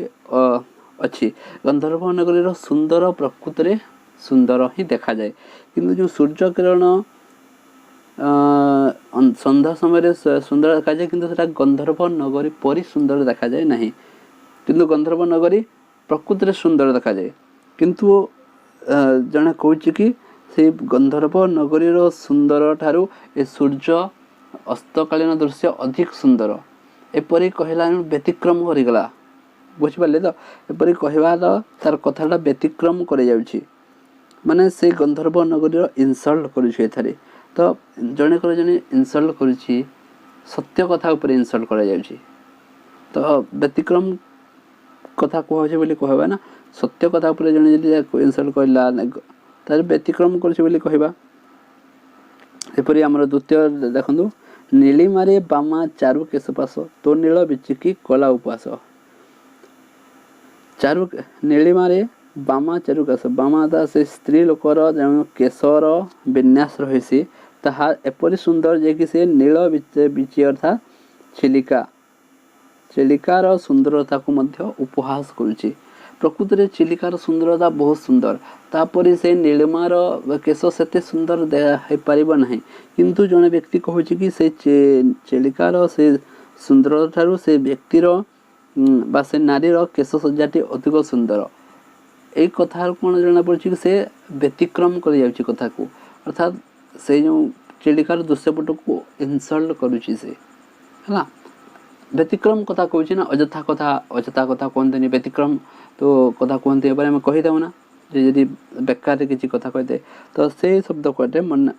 ଅଛି। ଗନ୍ଧର୍ବ ନଗରୀର ସୁନ୍ଦର ପ୍ରକୃତରେ ସୁନ୍ଦର ହିଁ ଦେଖାଯାଏ, କିନ୍ତୁ ଯେଉଁ ସୂର୍ଯ୍ୟ କିରଣ ସନ୍ଧ୍ୟା ସମୟରେ ସୁନ୍ଦର ଦେଖାଯାଏ, କିନ୍ତୁ ସେଟା ଗନ୍ଧର୍ବ ନଗରୀ ପରି ସୁନ୍ଦର ଦେଖାଯାଏ ନାହିଁ। କିନ୍ତୁ ଗନ୍ଧର୍ବ ନଗରୀ ପ୍ରକୃତିରେ ସୁନ୍ଦର ଦେଖାଯାଏ, କିନ୍ତୁ ଜଣେ କହୁଛି କି ସେଇ ଗନ୍ଧର୍ବ ନଗରୀର ସୁନ୍ଦର ଠାରୁ ଏ ସୂର୍ଯ୍ୟ ଅସ୍ତକାଳୀନ ଦୃଶ୍ୟ ଅଧିକ ସୁନ୍ଦର ଏପରି କହିଲା ବ୍ୟତିକ୍ରମ କରିଗଲା। ବୁଝିପାରିଲେ ତ? ଏପରି କହିବାର ତାର କଥାଟା ବ୍ୟତିକ୍ରମ କରାଯାଉଛି, ମାନେ ସେ ଗନ୍ଧର୍ବ ନଗରୀର ଇନସଲ୍ଟ କରୁଛି ଏଠାରେ। ତ ଜଣେ ଇନସଲ୍ଟ କରୁଛି, ସତ୍ୟ କଥା ଉପରେ ଇନସଲ୍ଟ କରାଯାଉଛି। ତ ବ୍ୟତିକ୍ରମ କଥା କୁହାଯାଉଛି ବୋଲି କହିବା ନା, ସତ୍ୟ କଥା ଉପରେ ଜଣେ ଯଦି ଇନସଲ୍ଟ କରିଲା ତାହେଲେ ବ୍ୟତିକ୍ରମ କରୁଛି ବୋଲି କହିବା। ଏପରି ଆମର ଦ୍ୱିତୀୟ ଦେଖନ୍ତୁ, ନୀଳିମାରେ ବାମା ଚାରୁ କେଶପାଶ, ତୋ ନୀଳ ବିଚିକି କଲା ଉପାସ। ନୀଳିମାରେ ବାମା ଚାରୁ କେଶ, ବାମା ସେ ସ୍ତ୍ରୀ ଲୋକର ଯେଉଁ କେଶର ବିନ୍ୟାସ ରହିଛି ତାହା ଏପରି ସୁନ୍ଦର ଯେ କି ସେ ନୀଳ ବିଚି ଅର୍ଥାତ୍ ଚିଲିକାର ସୁନ୍ଦରତାକୁ ମଧ୍ୟ ଉପହାସ କରୁଛି। ପ୍ରକୃତରେ ଚିଲିକାର ସୁନ୍ଦରତା ବହୁତ ସୁନ୍ଦର, ତାପରେ ସେ ନୀଳିମାର କେଶ ସେତେ ସୁନ୍ଦର ହେଇପାରିବ ନାହିଁ, କିନ୍ତୁ ଜଣେ ବ୍ୟକ୍ତି କହୁଛି କି ସେ ଚିଲିକାର ସେ ସୁନ୍ଦରତା ଠାରୁ ସେ ବ୍ୟକ୍ତିର ବା ସେ ନାରୀର କେଶ ସଜ୍ଜାଟି ଅଧିକ ସୁନ୍ଦର। ଏଇ କଥାରୁ କ'ଣ ଜଣାପଡ଼ୁଛି କି ସେ ବ୍ୟତିକ୍ରମ କରିଯାଉଛି କଥାକୁ, ଅର୍ଥାତ୍ ସେ ଯେଉଁ ଚିଲିକାର ଦୃଶ୍ୟପଟକୁ ଇନସଲ୍ଟ କରୁଛି ସେ, ହେଲା। ବ୍ୟତିକ୍ରମ କଥା କହୁଛି ନା, ଅଯଥା କଥା କୁହନ୍ତିନି, ବ୍ୟତିକ୍ରମ ତ କଥା କୁହନ୍ତି। ଏବାରେ ଆମେ କହିଥାଉ ନା ଯେ ଯଦି ବେକାରରେ କିଛି କଥା କହିଥାଏ ତ ସେଇ ଶବ୍ଦ କହିଲେ ମନେ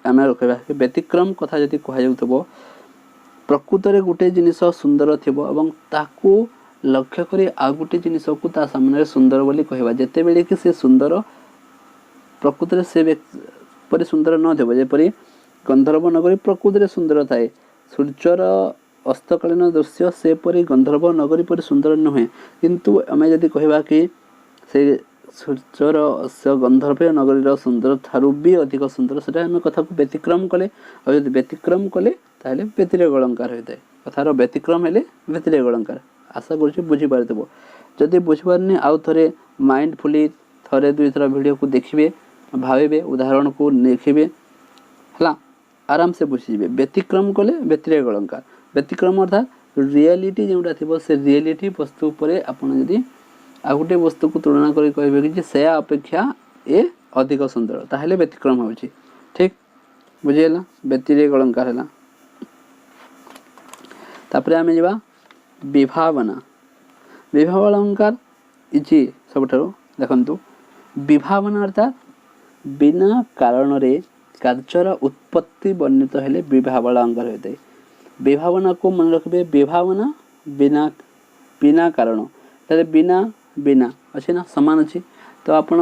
ଆମେ ରଖିବା। ବ୍ୟତିକ୍ରମ କଥା ଯଦି କୁହାଯାଉଥିବ, ପ୍ରକୃତରେ ଗୋଟେ ଜିନିଷ ସୁନ୍ଦର ଥିବ ଏବଂ ତାକୁ ଲକ୍ଷ୍ୟ କରି ଆଉ ଗୋଟେ ଜିନିଷକୁ ତା ସାମ୍ନାରେ ସୁନ୍ଦର ବୋଲି କହିବା, ଯେତେବେଳେ କି ସେ ସୁନ୍ଦର ପ୍ରକୃତରେ ସେ ପରି ସୁନ୍ଦର ନଥିବ। ଯେପରି ଗନ୍ଧର୍ବ ନଗରୀ ପ୍ରକୃତିରେ ସୁନ୍ଦର ଥାଏ, ସୂର୍ଯ୍ୟର ଅସ୍ତକାଳୀନ ଦୃଶ୍ୟ ସେପରି ଗନ୍ଧର୍ବ ନଗରୀ ପରି ସୁନ୍ଦର ନୁହେଁ, କିନ୍ତୁ ଆମେ ଯଦି କହିବା କି ସେ ସୂର୍ଯ୍ୟର ଗନ୍ଧର୍ବ ନଗରୀର ସୁନ୍ଦର ଠାରୁ ବି ଅଧିକ ସୁନ୍ଦର, ସେଟା ଆମେ କଥାକୁ ବ୍ୟତିକ୍ରମ କଲେ। ଆଉ ଯଦି ବ୍ୟତିକ୍ରମ କଲେ ତାହେଲେ ବ୍ୟତିରେକ ଅଳଙ୍କାର ହୋଇଥାଏ। କଥାର ବ୍ୟତିକ୍ରମ ହେଲେ ବ୍ୟତିରେକ ଅଳଙ୍କାର। ଆଶା କରୁଛି ବୁଝିପାରିଥିବ। ଯଦି ବୁଝିପାରୁନି ଆଉ ଥରେ ମାଇଣ୍ଡଫୁଲି ଥରେ ଦୁଇଥର ଭିଡ଼ିଓକୁ ଦେଖିବେ, ଭାବିବେ, ଉଦାହରଣକୁ ଦେଖିବେ, ହେଲା, ଆରାମସେ ବୁଝିଯିବେ। ବ୍ୟତିକ୍ରମ କଲେ ବ୍ୟତିରେକ ଅଳଙ୍କାର। ବ୍ୟତିକ୍ରମ ଅର୍ଥାତ୍ ରିଆଲିଟି ଯେଉଁଟା ଥିବ ସେ ରିଆଲିଟି ବସ୍ତୁ ଉପରେ ଆପଣ ଯଦି ଆଉ ଗୋଟେ ବସ୍ତୁକୁ ତୁଳନା କରି କହିବେ କି ଯେ ସେୟା ଅପେକ୍ଷା ଏ ଅଧିକ ସୁନ୍ଦର, ତାହେଲେ ବ୍ୟତିକ୍ରମ ହେଉଛି। ଠିକ୍ ବୁଝିହେଲା? ବ୍ୟତିରେକ ଅଳଙ୍କାର ହେଲା। ତାପରେ ଆମେ ଯିବା ବିଭାବନା। ବିଭାବ ଅଳଙ୍କାର ଇଜି ସବୁଠାରୁ। ଦେଖନ୍ତୁ, ବିଭାବନା ଅର୍ଥାତ୍ ବିନା କାରଣରେ କାର୍ଯ୍ୟର ଉତ୍ପତ୍ତି ବର୍ଣ୍ଣିତ ହେଲେ ବିଭାବ ଅଳଙ୍କାର ହୋଇଥାଏ। ବିଭାବନାକୁ ମନେ ରଖିବେ, ବିଭାବନା ବିନା କାରଣ, ତାହେଲେ ବିନା ଅଛି ନା, ସମାନ ଅଛି। ତ ଆପଣ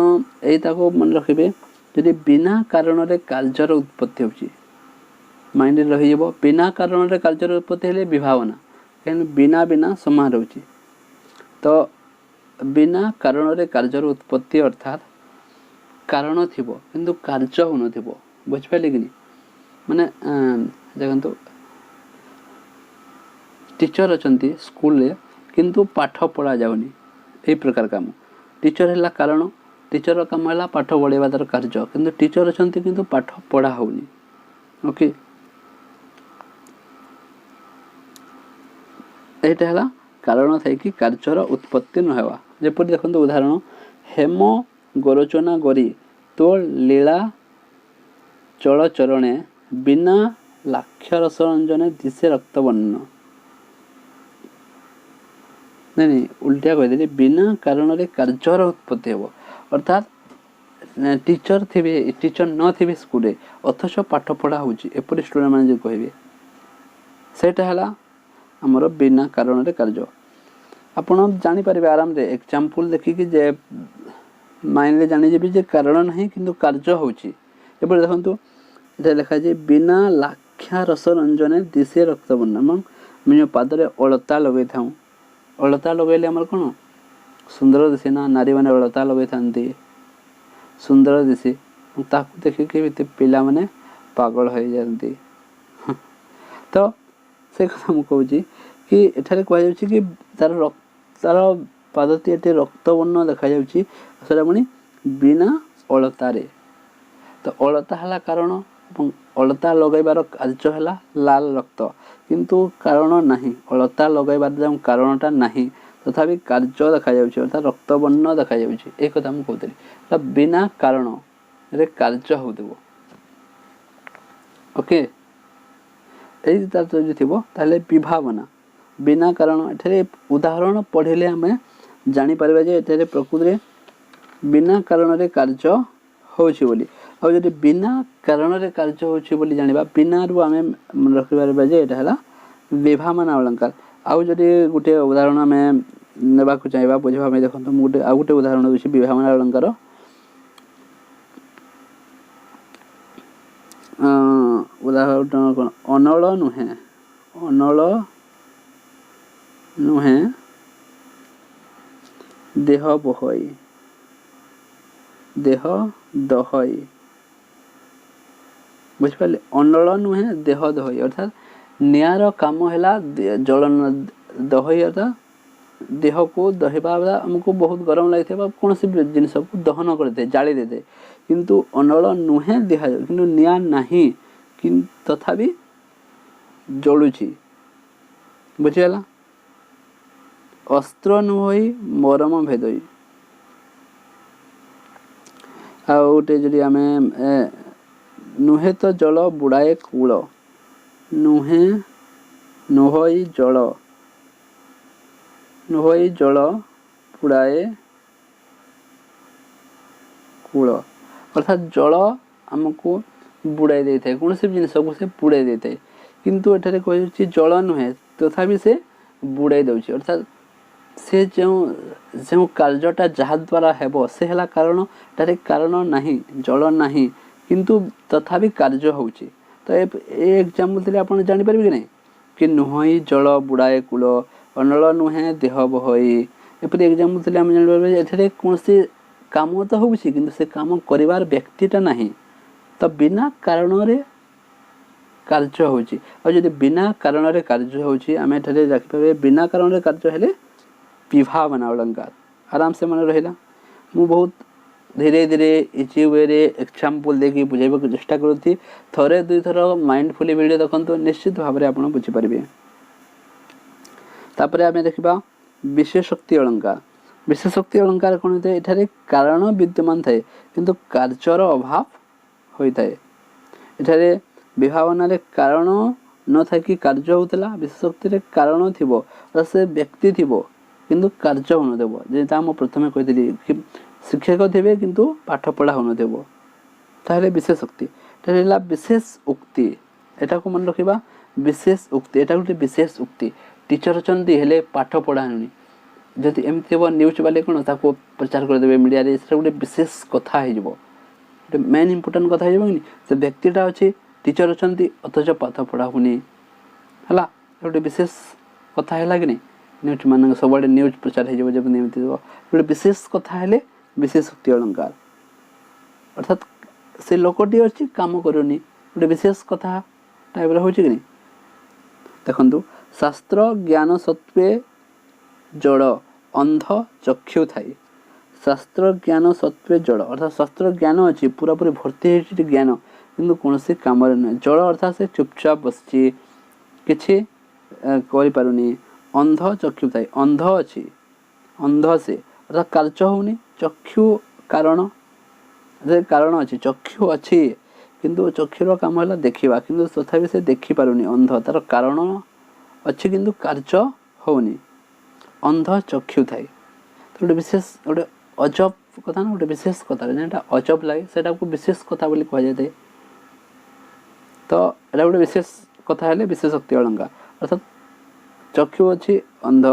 ଏଇଟାକୁ ମନେ ରଖିବେ, ଯଦି ବିନା କାରଣରେ କାର୍ଯ୍ୟର ଉତ୍ପତ୍ତି ହେଉଛି, ମାଇଣ୍ଡରେ ରହିଯିବ। ବିନା କାରଣରେ କାର୍ଯ୍ୟର ଉତ୍ପତ୍ତି ହେଲେ ବିଭାବନା, କାହିଁକି ବିନା ସମାନ ରହୁଛି। ତ ବିନା କାରଣରେ କାର୍ଯ୍ୟର ଉତ୍ପତ୍ତି ଅର୍ଥାତ୍ କାରଣ ଥିବ କିନ୍ତୁ କାର୍ଯ୍ୟ ହେଉନଥିବ। ବୁଝିପାରିଲେ କି? ମାନେ ଦେଖନ୍ତୁ, ଟିଚର ଅଛନ୍ତି ସ୍କୁଲରେ କିନ୍ତୁ ପାଠ ପଢ଼ା ଯାଉନି, ଏଇ ପ୍ରକାର କାମ। ଟିଚର ହେଲା କାରଣ, ଟିଚରର କାମ ହେଲା ପାଠ ପଢ଼ାଇବା ତାର କାର୍ଯ୍ୟ, କିନ୍ତୁ ଟିଚର ଅଛନ୍ତି କିନ୍ତୁ ପାଠ ପଢ଼ା ହେଉନି। ଓକେ, এইটা ହେଲା କାରଣ ଥାଇକି କାର୍ଯ୍ୟର ଉତ୍ପତ୍ତି ନ ହେବା। ଯେପରି ଦେଖନ୍ତୁ ଉଦାହରଣ, ହେମ ଗୋରୋଚନା ଗରି ତୋ ଲୀଳା ଚଳଚରଣେ ବିନା ଲାକ୍ଷରସ ରଞ୍ଜନେ ଦିଶେ ରକ୍ତ ବର୍ଣ୍ଣ। ନାଇଁ ଉଲ୍ଟା କହିଦେଲି, ବିନା କାରଣରେ କାର୍ଯ୍ୟର ଉତ୍ପତ୍ତି ହେବ, ଅର୍ଥାତ୍ ଟିଚର ନଥିବେ ସ୍କୁଲରେ ଅଥଚ ପାଠ ପଢ଼ା ହେଉଛି, ଏପରି ଷ୍ଟୁଡେଣ୍ଟମାନେ ଯଦି କହିବେ ସେଇଟା ହେଲା ଆମର ବିନା କାରଣରେ କାର୍ଯ୍ୟ। ଆପଣ ଜାଣିପାରିବେ ଆରାମରେ ଏକ୍ଜାମ୍ପଲ୍ ଦେଖିକି ଯେ ମାଇଣ୍ଡରେ ଜାଣିଯିବେ ଯେ କାରଣ ନାହିଁ କିନ୍ତୁ କାର୍ଯ୍ୟ ହେଉଛି। ଏପରି ଦେଖନ୍ତୁ, ଏଠାରେ ଲେଖାଯାଇଛି ବିନା ଲାକ୍ଷା ରସ ରଞ୍ଜନେ ଦିଶେ ରକ୍ତ ବର୍ଣ୍ଣ। ଏବଂ ଆମେ ଯେଉଁ ପାଦରେ ଅଳତା ଲଗାଇଥାଉ, ଅଳତା ଲଗାଇଲେ ଆମର କ'ଣ ସୁନ୍ଦର ଦିଶେ ନା, ନାରୀମାନେ ଅଳତା ଲଗାଇଥାନ୍ତି, ସୁନ୍ଦର ଦିଶେ। ତାକୁ ଦେଖିକି ପିଲାମାନେ ପାଗଳ ହୋଇଯାଆନ୍ତି। ତ ସେ କଥା ମୁଁ କହୁଛି କି ଏଠାରେ କୁହାଯାଉଛି କି ତାର ପାଦଟି ଏଠି ରକ୍ତବର୍ଣ୍ଣ ଦେଖାଯାଉଛି, ସେଟା ପୁଣି ବିନା ଅଳତାରେ। ତ ଅଳତା ହେଲା କାରଣ ଏବଂ ଅଳତା ଲଗାଇବାର କାର୍ଯ୍ୟ ହେଲା ଲାଲ ରକ୍ତ, କିନ୍ତୁ କାରଣ ନାହିଁ। ଅଳତା ଲଗାଇବାର ଯେଉଁ କାରଣଟା ନାହିଁ ତଥାପି କାର୍ଯ୍ୟ ଦେଖାଯାଉଛି, ଅର୍ଥାତ୍ ରକ୍ତବର୍ଣ୍ଣ ଦେଖାଯାଉଛି। ଏ କଥା ମୁଁ କହୁଥିଲି, ବିନା କାରଣରେ କାର୍ଯ୍ୟ ହେଉଥିବ। ଓକେ, यही तार जो थी ताहले विभावना बिना कारण एठारे उदाहरण पढ़िले आम जापर जे एठारे प्रकृति में बिना कारण रे कार्य होछि बोली और जदि बिना कारण रे कार्य होछि बोली जानिबा बिना रु आम रखि पारबा जे एटा हला विभावना अलंकार। आउ जदि गोटे उदाहरण आम नेबा को चाहिबा बुझबा में देखंतु मु गोटे आ गोटे उदाहरण होछि विभावना अलंकार। उदाहरण कोन अनल नुहे देह बहई देह दहई बुझिपारे अनल नुहे देह दहई अर्थात निआर काम है जलन दहई अर्थात देह को दहवा आमको बहुत गरम लगी कौन सी जिनस को दहन करते जाली देते किंतु अनल नुहे देह किंतु निआ नहीं तथापि जलुची बुझीगला। अस्त्र नुहई मरम भेदई आउटे जदि आम नुहे तो जल बुड़ाए कूल नुहे नुहई जल बुड़ाए कूल अर्थात जल आमको बुड़ाई दे थाए कौन से जिनस को से बुड़ाई दे थाए किंतु एठारे कहि जल नुहे तथापि से बुड़ाई दउछि अर्थात से जो कार्यटा जहा द्वारा हेबो से हला कारण तारे कारण नहीं जल नहीं किंतु तथापि कार्य होउछि। तो ए एग्जांपल दिले आपण जानि परबे कि नहीं कि नुहई जल बुड़ाए कूल अनल नुहे देह बहई एपरि एग्जांपल दिले हम जानि परबे एठारे कौन से काम तो होउछि किंतु से काम करिवार व्यक्तिटा नहीं तो बिना कारण रे कार्य होउछि और जदि बिना कारण रे कार्य होउछि आमे एठारे राखि परबे बिना कारण रे कार्य हेले विभावना अलंकार आराम से मन रहा। मु बहुत धीरे धीरे इजी वे रे एग्जांपल देकी बुझाइबा को चेष्टा करूथि थरे दुई थर माइंडफुली वीडियो देखंतु निश्चित भाव में आपण बुझी पारिबे। तापरे आमे देखिबा विशेषोक्ति अलंकार। विशेषोक्ति अलंकार कोन होते एठारे कारण विद्यमान थाए किंतु कार्यर अभाव होई थाए एठारे विभावना रे कारण न था कि कार्य होतला विशेषोक्ति रे कारण थिबो से व्यक्ति थिबो किंतु कार्य होन देबो जेता हम प्रथमे कहितली कि शिक्षक थे किंतु पाठ पढ़ा होन देबो ताहले विशेषोक्ति ताहले विशेष उक्ति एटा को मन रखिबा विशेष उक्ति एटा गोटे विशेष उक्ति टीचर चंदी हेले पाठ पढ़ानी जदि एमती हो न्यूज वाले कोन ताको प्रचार कर देबे मीडिया रे से गोटे विशेष कथा हे जबो गोटे मेन इंपोर्टेंट कथा हे जबो कि से व्यक्तिटा अछि टीचर चंदी अथच पाठ पढ़ा होनी हला गोटे विशेष कथा हैला कि नहीं न्यूज मान सब न्यूज प्रचार हो जब एमती गोटे विशेष कथा हेले विशेषोक्ति अलंकार अर्थात से लोकटी अच्छी काम करूनी गोटे विशेष कथा टाइप हो कि नहीं देखु शास्त्र ज्ञान सत्वे जड़ अंध चक्षु थाई शास्त्र ज्ञान सत्वे जड़ अर्थात शास्त्र ज्ञान अच्छी पूरा पूरी भर्ती हो ज्ञान किंतु कौन से कम नुहे जड़ अर्थात से चुपचाप बसची किछि करि पारुनी अंध चक्षु थाई अंध अच्छी अंध से अर्थात कार्य होनी चक्षु कारण कारण अच्छी चक्षु अच्छी किंतु चक्षुर काम है देखा किंतु तथापि से देखि पारुनी अंध तार कारण अच्छी किंतु कार्य होनी अंध चक्षु थाई तो गोटे विशेष गोटे अजब कथा ना गोटे विशेष कथा जेटा अजब लगे सेटा को विशेष कथा बोली कह जाए तो एटा गोटे विशेष कथा है विशेषोक्ति अलंकार अर्थात चक्षु अच्छी अंध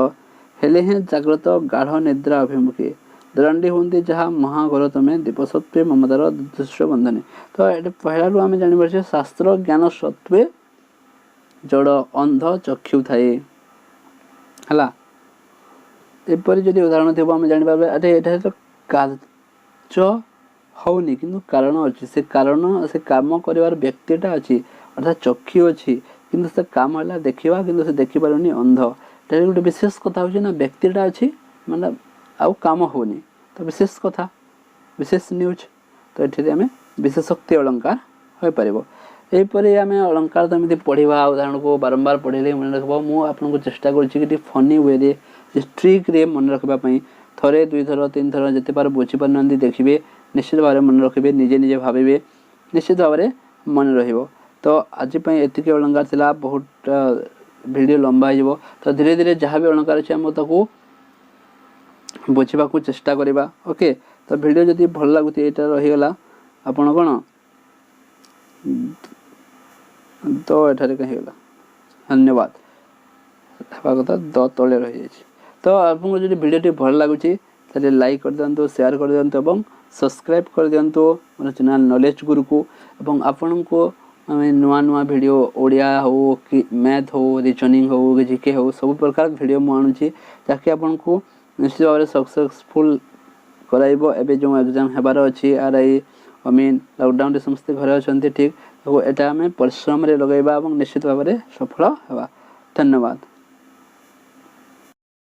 हेले हैं जाग्रत गाढ़ निद्रा अभिमुखी दरांडी होती जहाँ महाघर तमें दीपसत्वे ममतार दृश्य बंधने तो ये पहला आम जापर शास्त्र ज्ञान सत्वे जड़ अंध चक्षु थाए है एपरी जदि उदाहरण थी आम जापर अरे ये तो कार्य होनी किंतु कारण अच्छी से कारण से काम कर व्यक्तिटा अच्छी अर्थात चक्षु अच्छी किंतु से काम है देखा किंतु से देखि पारुनी अंध तेरे गोटे विशेष कथा हो ना व्यक्तिटा अच्छी मतलब आउ काम होनी तो विशेष कथा विशेष न्यूज तो ये आम विशेषोक्ति अलंकार हो पार यहीपरि आम अलंकार तो एमती पढ़ा उदाहरण को बारंबार पढ़े मन रख मुझे चेष्टा कर फनी वे ट्रिक रे मन रखापी थरे दुई थर तीन थर जिते पार बुझीपार देखिए निश्चित भाव में मन रखिए निजे निजे भावे निश्चित भाव में मन रही तो आज एतिकी अलंकार थिला बहुत वीडियो लंबा हो तो धीरे धीरे जहाँ भी अलंकार अच्छे आम ताको बुझा चेष्टा करवा ओके। तो वीडियो जदि भल लगुच ये रहीगला आपण कौन तो एठारे कहीं धन्यवाद कथा तले रही जाए। तो आपको जो वीडियो भल लगुच लाइक कर दिंतु शेयर कर दिंतु और सब्सक्राइब कर दिंतु मोर चैनल नॉलेज गुरु को। एवं आपण को नुआ नुआ वीडियो ओडिया हो कि मैथ हो रिजनिंग हो कि जीके हो सब प्रकार वीडियो मुझे आणुची ताकि आपन को निश्चित भाव सक्सेसफुल कराइबो। एबे जो एग्जाम हेबार अछि आरआई अमीन लॉकडाउन रे समस्त घरे अछंती ठीक तो एटा हमें परिश्रम रे लगाइबा और निश्चित भाव में सफल हेबा। धन्यवाद।